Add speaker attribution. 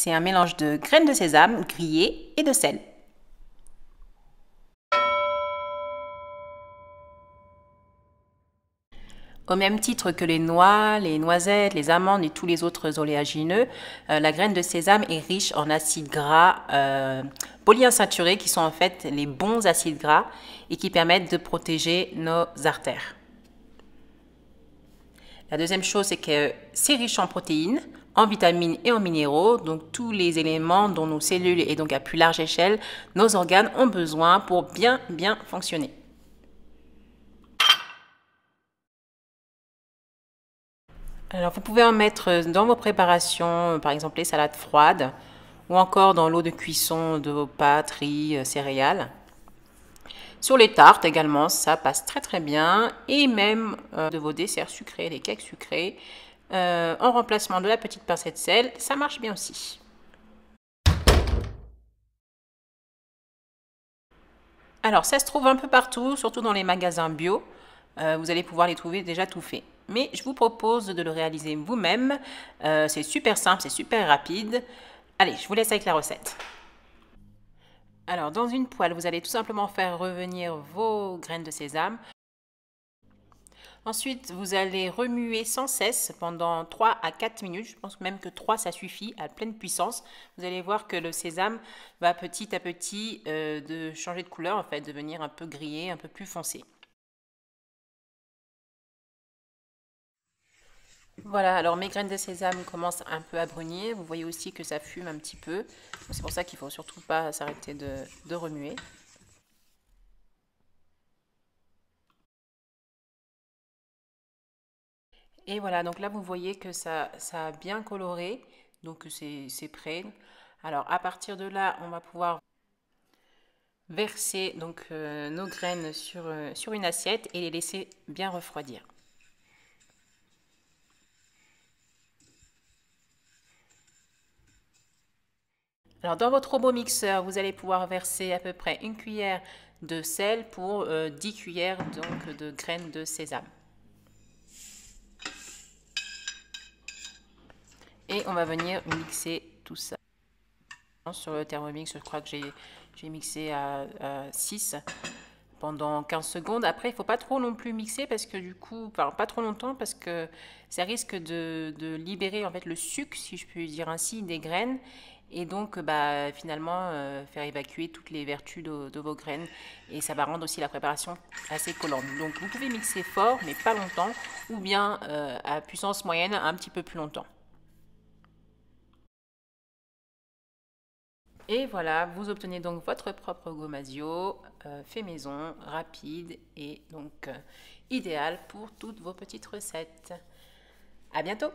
Speaker 1: C'est un mélange de graines de sésame grillées et de sel. Au même titre que les noix, les noisettes, les amandes et tous les autres oléagineux, la graine de sésame est riche en acides gras polyinsaturés qui sont en fait les bons acides gras et qui permettent de protéger nos artères. La deuxième chose, c'est que c'est riche en protéines, en vitamines et en minéraux, donc tous les éléments dont nos cellules et donc à plus large échelle, nos organes ont besoin pour bien fonctionner. Alors, vous pouvez en mettre dans vos préparations, par exemple les salades froides, ou encore dans l'eau de cuisson de vos pâtes, riz, céréales. Sur les tartes également, ça passe très bien, et même de vos desserts sucrés, les cakes sucrés, en remplacement de la petite pincée de sel, ça marche bien aussi. Alors, ça se trouve un peu partout, surtout dans les magasins bio. Vous allez pouvoir les trouver déjà tout faits. Mais je vous propose de le réaliser vous-même. C'est super simple, c'est super rapide. Allez, je vous laisse avec la recette. Alors, dans une poêle, vous allez tout simplement faire revenir vos graines de sésame. Ensuite, vous allez remuer sans cesse pendant 3 à 4 minutes. Je pense même que 3, ça suffit à pleine puissance. Vous allez voir que le sésame va petit à petit de changer de couleur, en fait, devenir un peu grillé, un peu plus foncé. Voilà, alors mes graines de sésame commencent un peu à brunir. Vous voyez aussi que ça fume un petit peu. C'est pour ça qu'il ne faut surtout pas s'arrêter de remuer. Et voilà, donc là vous voyez que ça a bien coloré, donc c'est prêt. Alors à partir de là, on va pouvoir verser donc nos graines sur une assiette et les laisser bien refroidir. Alors dans votre robot mixeur, vous allez pouvoir verser à peu près une cuillère de sel pour 10 cuillères donc, de graines de sésame. Et on va venir mixer tout ça. Sur le Thermomix, je crois que j'ai mixé à 6 pendant 15 secondes. Après, il ne faut pas trop non plus mixer parce que du coup, enfin, pas trop longtemps parce que ça risque de libérer en fait le sucre, si je puis dire ainsi, des graines et donc finalement faire évacuer toutes les vertus de vos graines et ça va rendre aussi la préparation assez collante. Donc vous pouvez mixer fort mais pas longtemps ou bien à puissance moyenne un petit peu plus longtemps. Et voilà, vous obtenez donc votre propre gommasio fait maison, rapide et donc idéal pour toutes vos petites recettes. À bientôt!